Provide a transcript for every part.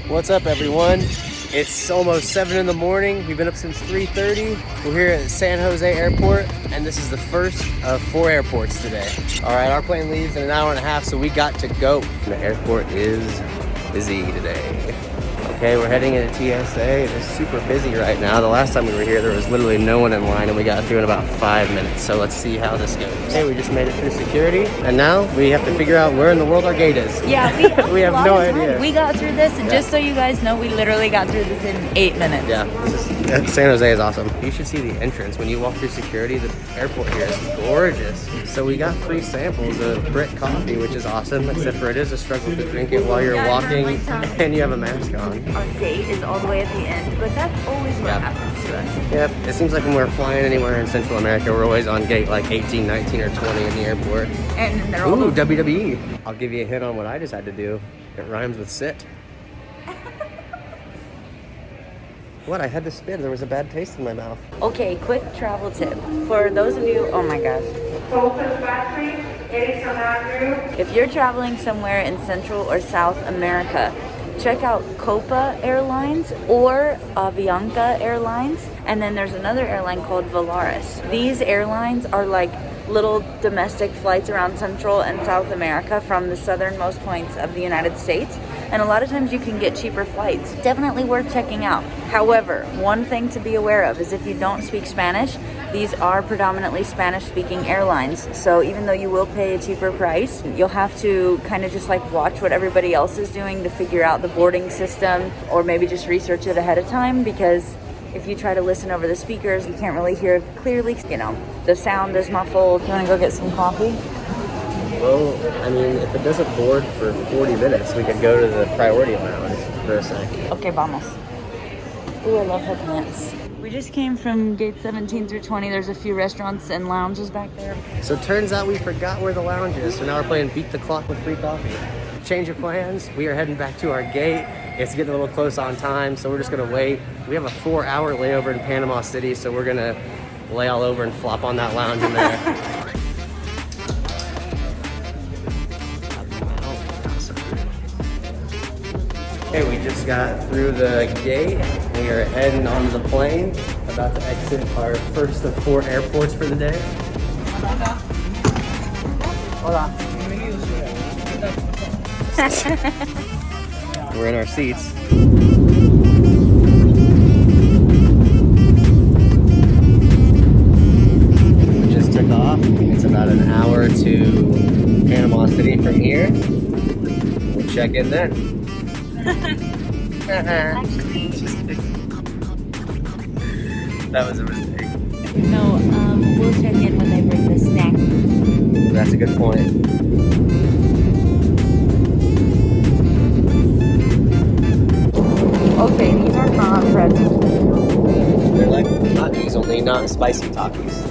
What's up, everyone? It's almost 7 in the morning. We've been up since 3:30. We're here at San Jose Airport, and this is the first of 4 airports today. All right, our plane leaves in an hour and a half, so we got to go. The airport is busy today. Okay, we're heading into TSA. It is super busy right now. The last time we were here, there was literally no one in line, and we got through in about 5 minutes. So let's see how this goes. Okay, we just made it through security, and now we have to figure out where in the world our gate is. Yeah, we have no idea. We got through this, and just so you guys know, we literally got through this in 8 minutes. Yeah, San Jose is awesome. You should see the entrance. When you walk through security, the airport here is gorgeous. So we got free samples of Brit coffee, which is awesome, except for it is a struggle to drink it while you're walking and you have a mask on. Our gate is all the way at the end, but that's always what happens to us. Yeah, it seems like when we're flying anywhere in Central America, we're always on gate like 18, 19, or 20 in the airport. And they're all WWE. I'll give you a hint on what I just had to do. It rhymes with sit. What? I had to spit. There was a bad taste in my mouth. Okay, quick travel tip. For those of you, oh my gosh. If you're traveling somewhere in Central or South America, check out Copa Airlines or Avianca Airlines. And then there's another airline called Volaris. These airlines are like little domestic flights around Central and South America from the southernmost points of the United States. And a lot of times you can get cheaper flights. Definitely worth checking out. However, one thing to be aware of is if you don't speak Spanish, these are predominantly Spanish-speaking airlines. So even though you will pay a cheaper price, you'll have to kind of just like watch what everybody else is doing to figure out the boarding system, or maybe just research it ahead of time, because if you try to listen over the speakers, you can't really hear clearly. You know, the sound is muffled. You want to go get some coffee? Well, I mean, if it doesn't board for 40 minutes, we could go to the priority lounge for a sec. Okay, vamos. Ooh, I love her pants. We just came from gate 17 through 20. There's a few restaurants and lounges back there. So it turns out we forgot where the lounge is, so now we're playing beat the clock with free coffee. Change of plans. We are heading back to our gate. It's getting a little close on time, so we're just gonna wait. We have a 4-hour layover in Panama City, so we're gonna lay all over and flop on that lounge in there. Okay, we just got through the gate. We are heading on the plane, about to exit our first of 4 airports for the day. Hola. We're in our seats. We just took off. It's about an hour to Panama City from here. We'll check in then. That was a mistake. No, we'll check in when they bring the snack. That's a good point. Okay, these are not pretzels. They're like Takis, only not spicy Takis.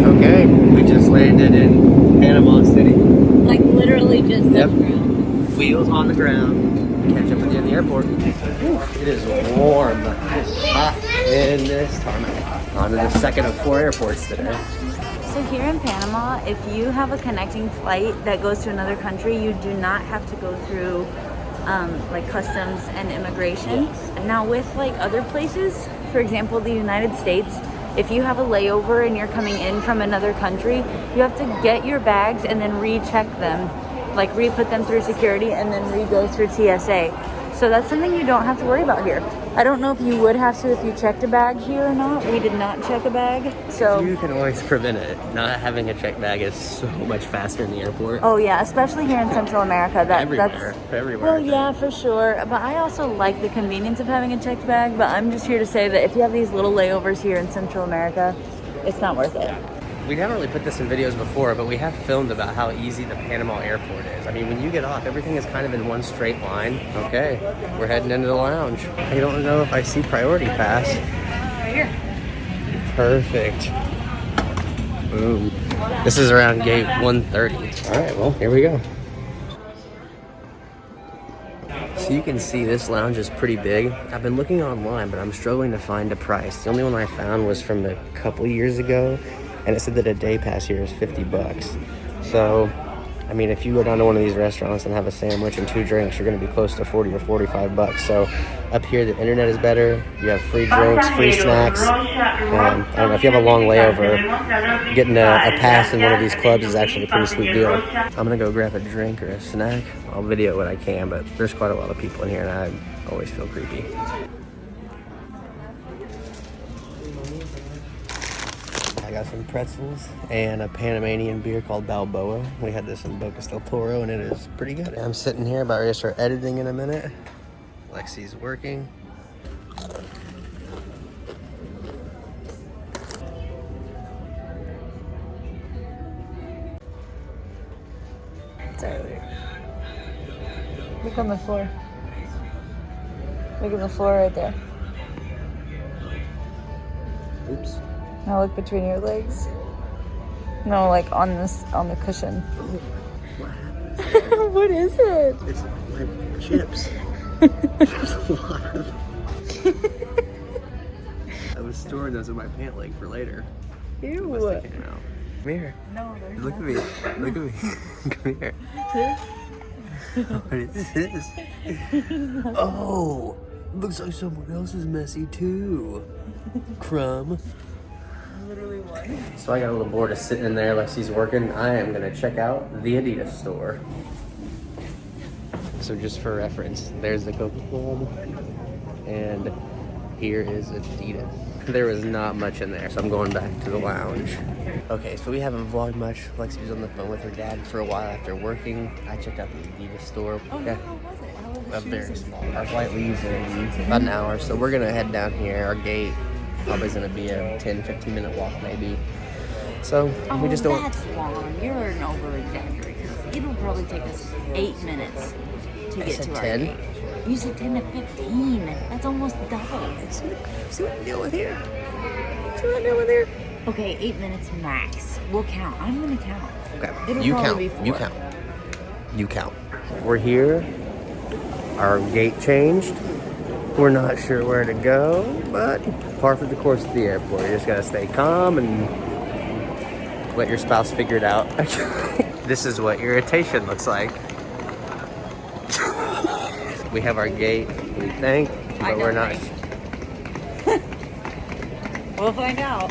Okay, we just landed in Panama City. Like literally just on the ground. Wheels on the ground. Catch up with you in the airport. It is warm. It is hot in this tarmac. On to the second of 4 airports today. So here in Panama, if you have a connecting flight that goes to another country, you do not have to go through like customs and immigration. Yes. Now with like other places, for example, the United States, if you have a layover and you're coming in from another country, you have to get your bags and then recheck them, like re-put them through security and then re-go through TSA. So that's something you don't have to worry about here. I don't know if you would have to if you checked a bag here or not. We did not check a bag, so... You can always prevent it. Not having a checked bag is so much faster in the airport. Oh yeah, especially here in Central America. Everywhere. Well, yeah, for sure. But I also like the convenience of having a checked bag, but I'm just here to say that if you have these little layovers here in Central America, it's not worth it. We haven't really put this in videos before, but we have filmed about how easy the Panama airport is. I mean, when you get off, everything is kind of in one straight line. Okay, we're heading into the lounge. I don't know if I see priority pass. Right here. Perfect. Boom. This is around gate 130. All right, well, here we go. So you can see this lounge is pretty big. I've been looking online, but I'm struggling to find a price. The only one I found was from a couple years ago, and it said that a day pass here is $50. So, I mean, if you go down to one of these restaurants and have a sandwich and 2 drinks, you're going to be close to 40 or 45 bucks. So up here, the internet is better. You have free drinks, free snacks. I don't know, if you have a long layover, getting a pass in one of these clubs is actually a pretty sweet deal. I'm going to go grab a drink or a snack. I'll video what I can, but there's quite a lot of people in here, and I always feel creepy. I got some pretzels and a Panamanian beer called Balboa. We had this in Bocas del Toro, and it is pretty good. I'm sitting here about ready to start editing in a minute. Lexi's working. Tyler. Look on the floor. Look at the floor right there. Oops. Now look between your legs. No, like on the cushion. What happened? What is it? It's my chips. There's a lot of them. I was storing those in my pant leg for later. Ew. It must have came out. Come here. No, there's Look at me. Look at me. Come here. What is this? Oh, looks like someone else is messy too. Crumb. literally one. So I got a little bored of sitting in there. Lexi's working. I am gonna check out the Adidas store. So just for reference, there's the Copa Club, and here is Adidas. There was not much in there, so I'm going back to the lounge. Okay, so we haven't vlogged much. Lexi was on the phone with her dad for a while after working. I checked out the Adidas store. Oh, yeah. How was it? How were the shoes? Very small. Our flight leaves in about an hour, so we're gonna head down here. Our gate probably is gonna be a 10-15 minute walk maybe. So we just don't. That's long. You're an over-exaggerator. It'll probably take us 8 minutes to get to our 10? gate. You said 10 to 15. That's almost double. See what I'm doing here? See what I'm doing here? Okay, 8 minutes max. We'll count. I'm gonna count. Okay, It'll you probably count. be You 4. count. You count. We're here. Our gate changed. We're not sure where to go, but par for the course at the airport. You just gotta stay calm and let your spouse figure it out. This is what irritation looks like. We have our gate, we think, but we're not. We'll find out.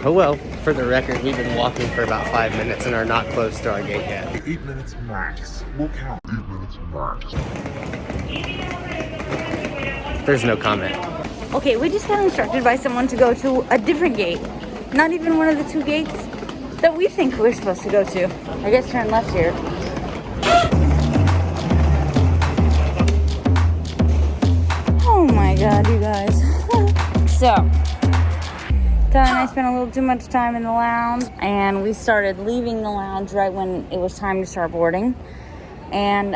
Oh well, for the record, we've been walking for about 5 minutes and are not close to our gate yet. 8 minutes max. We'll count 8 minutes max. There's no comment. Okay, we just got instructed by someone to go to a different gate. Not even one of the 2 gates that we think we're supposed to go to. I guess turn left here. Oh my god, you guys. So, Tyler and I spent a little too much time in the lounge, and we started leaving the lounge right when it was time to start boarding. And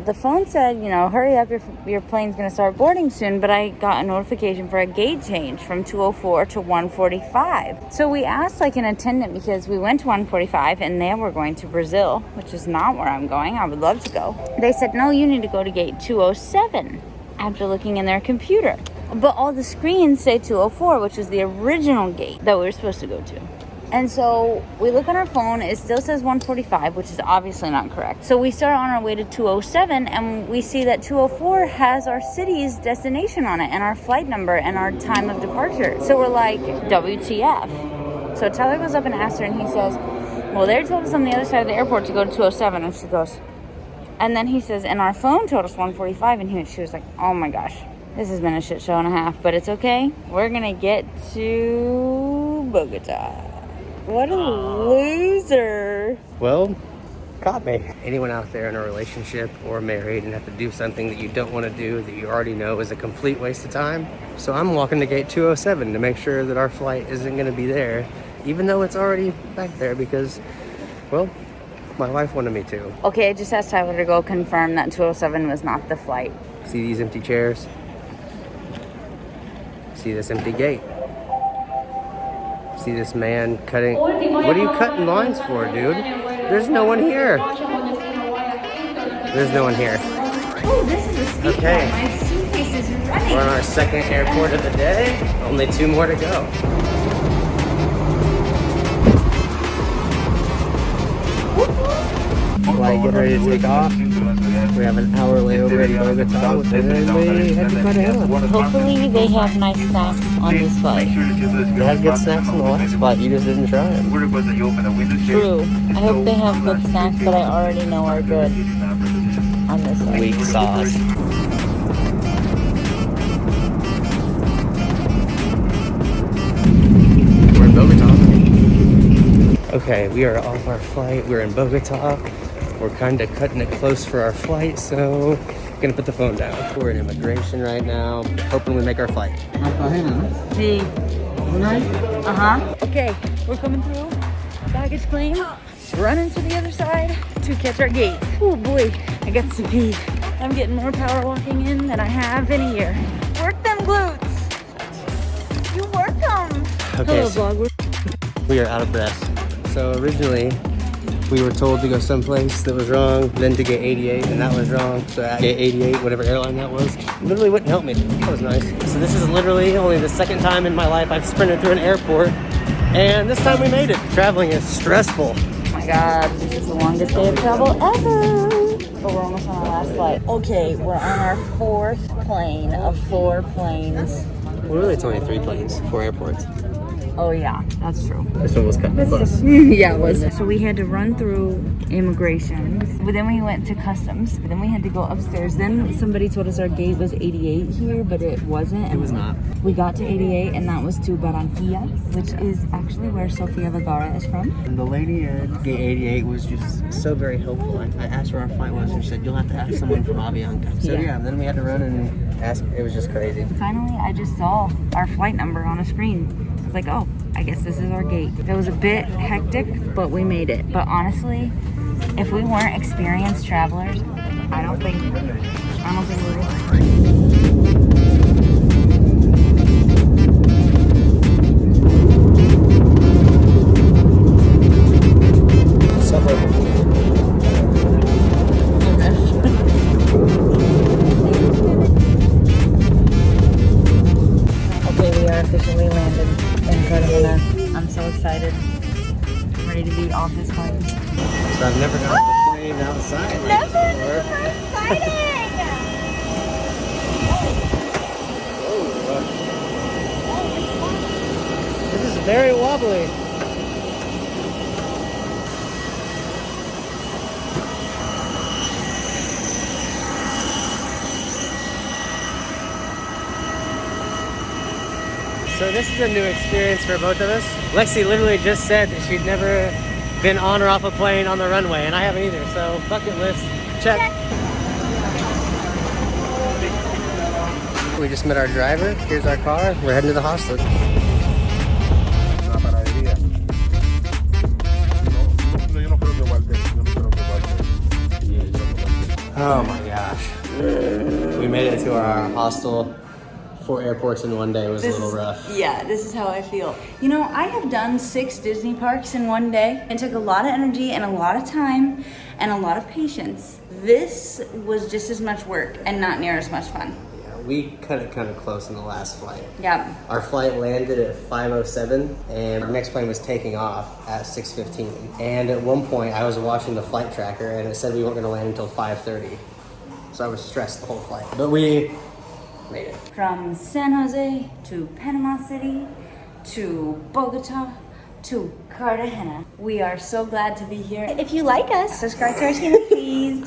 the phone said, you know, hurry up, your plane's going to start boarding soon. But I got a notification for a gate change from 204 to 145. So we asked like an attendant, because we went to 145 and they were going to Brazil, which is not where I'm going. I would love to go. They said, no, you need to go to gate 207 after looking in their computer. But all the screens say 204, which is the original gate that we were supposed to go to. And so we look on our phone, it still says 145, which is obviously not correct. So we start on our way to 207, and we see that 204 has our city's destination on it, and our flight number, and our time of departure. So we're like, WTF? So Tyler goes up and asks her, and he says, well, they told us on the other side of the airport to go to 207, and she goes, and then he says, and our phone told us 145, and she was like, oh my gosh, this has been a shit show and a half, but it's okay. We're gonna get to Bogota. What a loser. Well, caught me. Anyone out there in a relationship or married and have to do something that you don't want to do, that you already know is a complete waste of time? So I'm walking to gate 207 to make sure that our flight isn't going to be there, even though it's already back there because, well, my wife wanted me to. Okay, I just asked Tyler to go confirm that 207 was not the flight. See these empty chairs? See this empty gate? See this man cutting. What are you cutting lines for, dude? There's no one here. There's no one here. Oh, this is a steep Okay. one. My suitcase is running. We're on our second airport of the day. Only 2 more to go. flight getting ready to take off. We have an hour layover in Bogota, and then we head to Cartagena. Hopefully they have nice snacks on this flight. They have good snacks on the last flight, you just didn't try them. True. I hope they have good snacks that I already know are good on this flight. Weak sauce. We're in Bogota. Okay, we are off our flight. We're in Bogota. We're kind of cutting it close for our flight, so I'm gonna put the phone down. We're in immigration right now, hoping we make our flight. See. Okay, we're coming through. Baggage claim. Running to the other side to catch our gate. Oh boy, I got some pee. I'm getting more power walking in than I have in a year. Work them glutes. You work them. Okay, Hello, so vlogger. we are out of breath. So originally, we were told to go someplace that was wrong, then to get 88, and that was wrong. So at get 88, whatever airline that was, literally wouldn't help me. That was nice. So this is literally only the second time in my life I've sprinted through an airport, and this time we made it. Traveling is stressful. Oh my god, this is the longest day of travel ever. But we're almost on our last flight. Okay, we're on our fourth plane of 4 planes. Well, really, it's only 3 planes, 4 airports. Oh yeah, that's true. This one was kind of close. Yeah, it was. So we had to run through immigration, but then we went to customs, but then we had to go upstairs. Then somebody told us our gate was 88 here, but it wasn't. It was not. We got to 88, and that was to Barranquilla, which is actually where Sofia Vergara is from. And the lady at gate 88 was just so very helpful. I asked where our flight was, and she said, you'll have to ask someone from Avianca. So yeah, then we had to run and ask. It was just crazy. Finally, I just saw our flight number on a screen. I was like, oh, I guess this is our gate. It was a bit hectic, but we made it. But honestly, if we weren't experienced travelers, I don't think we would. Okay, we are officially landed in Cartagena. I'm so excited. I'm ready to be off this plane. So I've never gone on a plane outside like this before. This is very wobbly. So this is a new experience for both of us. Lexi literally just said that she'd never been on or off a plane on the runway, and I haven't either, so bucket list, check. We just met our driver. Here's our car. We're heading to the hostel. Oh my gosh. We made it to our hostel. 4 airports in one day was a little rough. Yeah, this is how I feel. You know, I have done 6 Disney parks in one day. It took a lot of energy and a lot of time and a lot of patience. This was just as much work and not near as much fun. Yeah, we cut it kind of close in the last flight. Yeah. Our flight landed at 5:07 and our next plane was taking off at 6:15. And at one point I was watching the flight tracker and it said we weren't gonna land until 5:30. So I was stressed the whole flight. But we made it. From San Jose to Panama City to Bogota to Cartagena. We are so glad to be here. If you like us, subscribe to our channel, please.